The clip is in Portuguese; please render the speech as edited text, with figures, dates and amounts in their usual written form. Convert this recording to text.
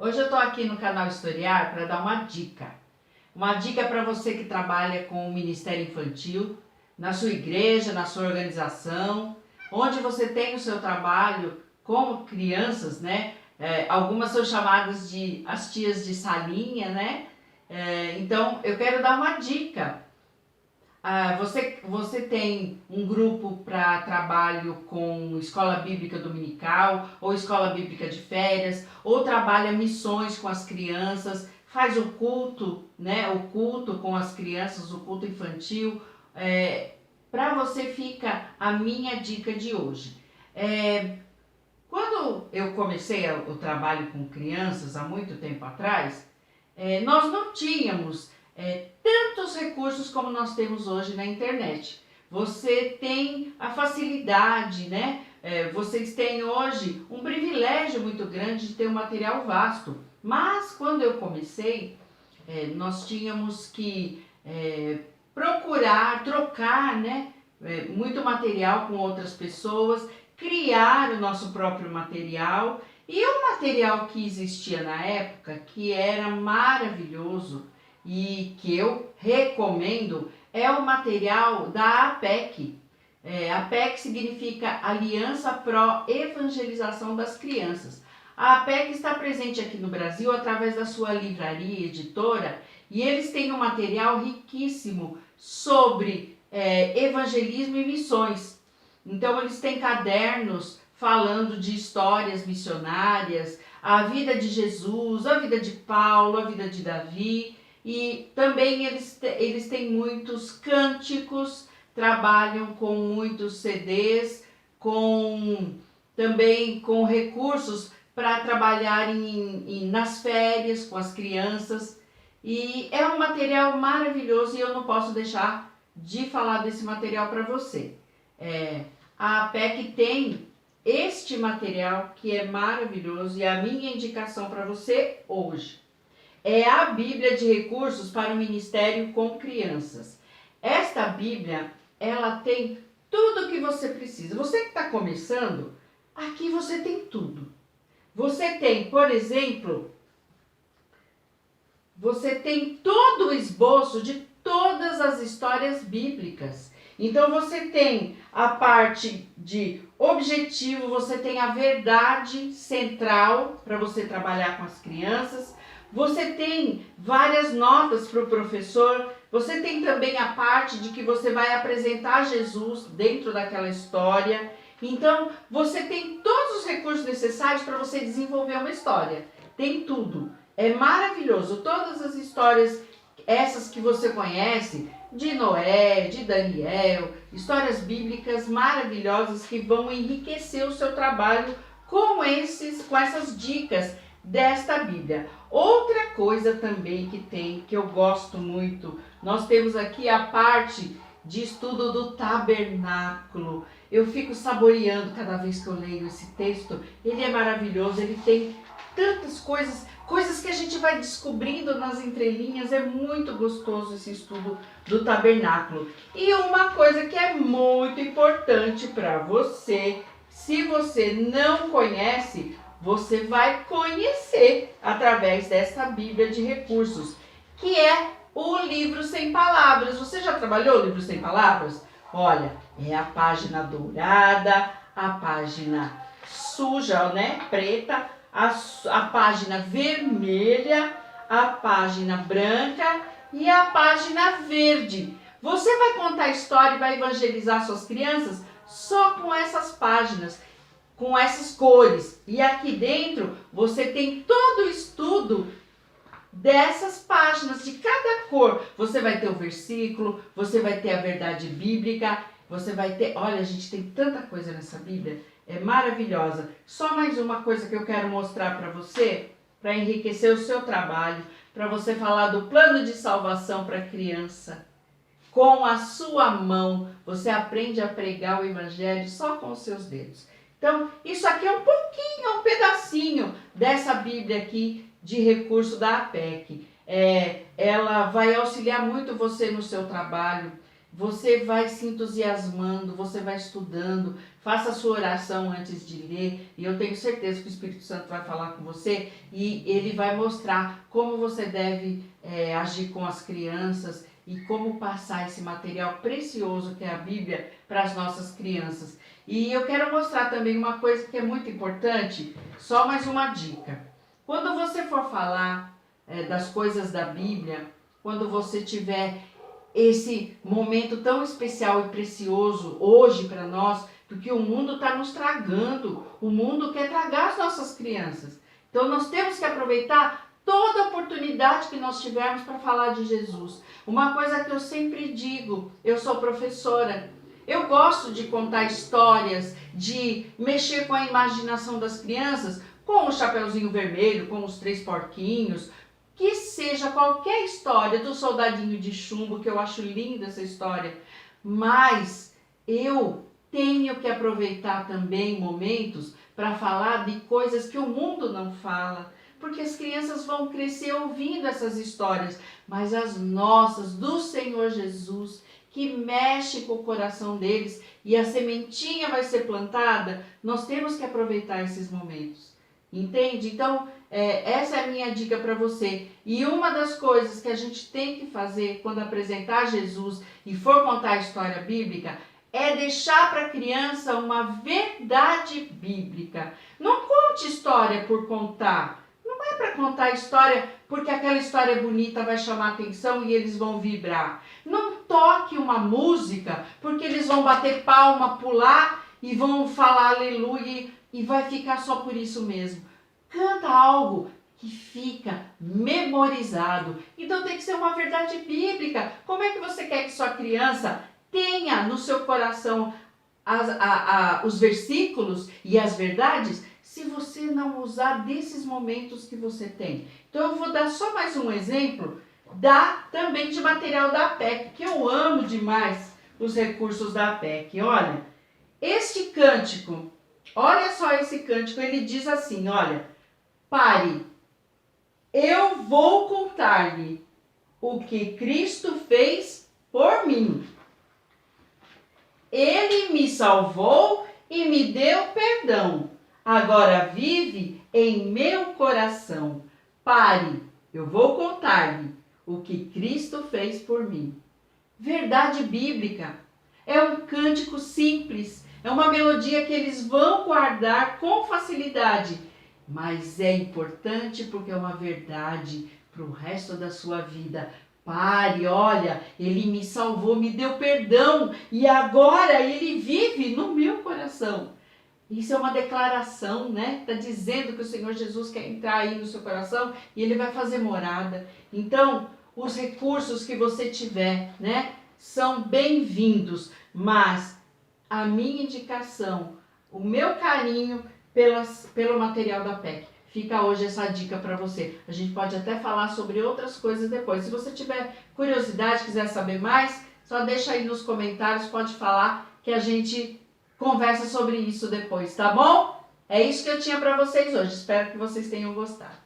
Hoje eu estou aqui no canal Historiar para dar uma dica. Uma dica para você que trabalha com o Ministério Infantil, na sua igreja, na sua organização, onde você tem o seu trabalho com crianças, né? Algumas são chamadas de as tias de salinha, né? Então eu quero dar uma dica. Você tem um grupo para trabalho com escola bíblica dominical ou escola bíblica de férias, ou trabalha missões com as crianças, faz o culto, né? O culto com as crianças, o culto infantil. Para você fica a minha dica de hoje. Quando eu comecei o trabalho com crianças há muito tempo atrás, nós não tínhamos tantos recursos como nós temos hoje na internet. Você tem a facilidade, né? Vocês têm hoje um privilégio muito grande de ter um material vasto. Mas quando eu comecei, nós tínhamos que procurar, trocar, né? Muito material com outras pessoas, criar o nosso próprio material. E o material que existia na época, que era maravilhoso e que eu recomendo, é o material da APEC. APEC significa Aliança Pro Evangelização das Crianças. A APEC está presente aqui no Brasil através da sua livraria editora e eles têm um material riquíssimo sobre evangelismo e missões. Então eles têm cadernos falando de histórias missionárias, a vida de Jesus, a vida de Paulo, a vida de Davi, e também eles têm muitos cânticos, trabalham com muitos CDs, também com recursos para trabalhar nas férias com as crianças. E é um material maravilhoso e eu não posso deixar de falar desse material para você. A APEC tem este material que é maravilhoso e a minha indicação para você hoje é a Bíblia de Recursos para o Ministério com Crianças. Esta Bíblia, ela tem tudo o que você precisa. Você que está começando, aqui você tem tudo. Você tem, por exemplo, você tem todo o esboço de todas as histórias bíblicas. Então você tem a parte de objetivo, você tem a verdade central para você trabalhar com as crianças, você tem várias notas para o professor, você tem também a parte de que você vai apresentar Jesus dentro daquela história. Então você tem todos os recursos necessários para você desenvolver uma história. Tem tudo. É maravilhoso. Todas as histórias, essas que você conhece, de Noé, de Daniel, histórias bíblicas maravilhosas que vão enriquecer o seu trabalho com essas dicas desta Bíblia. Outra coisa também que eu gosto muito, nós temos aqui a parte de estudo do tabernáculo. Eu fico saboreando cada vez que eu leio esse texto. Ele é maravilhoso, ele tem tantas coisas que a gente vai descobrindo nas entrelinhas. É muito gostoso esse estudo do tabernáculo. E uma coisa que é muito importante para você, se você não conhece, você vai conhecer através dessa Bíblia de Recursos, que é o livro sem palavras. Você já trabalhou o livro sem palavras? Olha, é a página dourada, a página suja, né, preta, a página vermelha, a página branca e a página verde. Você vai contar a história e vai evangelizar suas crianças só com essas páginas, com essas cores. E aqui dentro você tem todo o estudo dessas páginas, de cada cor. Você vai ter o versículo, você vai ter a verdade bíblica, você vai ter... Olha, a gente tem tanta coisa nessa Bíblia, é maravilhosa. Só mais uma coisa que eu quero mostrar para você, para enriquecer o seu trabalho, para você falar do plano de salvação para a criança. Com a sua mão, você aprende a pregar o evangelho só com os seus dedos. Então, isso aqui é um pouquinho, um pedacinho dessa Bíblia aqui de recurso da APEC. Ela vai auxiliar muito você no seu trabalho. você vai se entusiasmando, você vai estudando, faça a sua oração antes de ler, e eu tenho certeza que o Espírito Santo vai falar com você e ele vai mostrar como você deve agir com as crianças e como passar esse material precioso que é a Bíblia para as nossas crianças. E eu quero mostrar também uma coisa que é muito importante, só mais uma dica. Quando você for falar das coisas da Bíblia, quando você tiver esse momento tão especial e precioso hoje para nós, porque o mundo está nos tragando, o mundo quer tragar as nossas crianças. Então nós temos que aproveitar toda a oportunidade que nós tivermos para falar de Jesus. Uma coisa que eu sempre digo, eu sou professora, eu gosto de contar histórias, de mexer com a imaginação das crianças, com o Chapeuzinho Vermelho, com os Três Porquinhos, que seja qualquer história do Soldadinho de Chumbo, que eu acho linda essa história, mas eu tenho que aproveitar também momentos para falar de coisas que o mundo não fala, porque as crianças vão crescer ouvindo essas histórias, mas as nossas, do Senhor Jesus, que mexe com o coração deles e a sementinha vai ser plantada, nós temos que aproveitar esses momentos. Entende? Então, essa é a minha dica para você. E uma das coisas que a gente tem que fazer quando apresentar Jesus e for contar a história bíblica é deixar para a criança uma verdade bíblica. Não conte história por contar. Não é para contar história porque aquela história bonita vai chamar atenção e eles vão vibrar. Não toque uma música porque eles vão bater palma, pular e vão falar aleluia e vai ficar só por isso mesmo. Canta algo que fica memorizado. Então tem que ser uma verdade bíblica. Como é que você quer que sua criança tenha no seu coração os versículos e as verdades se você não usar desses momentos que você tem? Então eu vou dar só mais um exemplo também de material da APEC, que eu amo demais os recursos da APEC. Olha, este cântico, olha só esse cântico, ele diz assim, olha, pare, eu vou contar-lhe o que Cristo fez por mim. Ele me salvou e me deu perdão. Agora vive em meu coração. Pare, eu vou contar-lhe o que Cristo fez por mim. Verdade bíblica. É um cântico simples. É uma melodia que eles vão guardar com facilidade. Mas é importante porque é uma verdade para o resto da sua vida. Pare, olha, ele me salvou, me deu perdão e agora ele vive no meu coração. Isso é uma declaração, né? Está dizendo que o Senhor Jesus quer entrar aí no seu coração e ele vai fazer morada. Então, os recursos que você tiver, né, são bem-vindos, mas a minha indicação, o meu carinho pelo material da PEC. Fica hoje essa dica para você. A gente pode até falar sobre outras coisas depois. Se você tiver curiosidade, quiser saber mais, só deixa aí nos comentários, pode falar que a gente conversa sobre isso depois, tá bom? É isso que eu tinha para vocês hoje. Espero que vocês tenham gostado.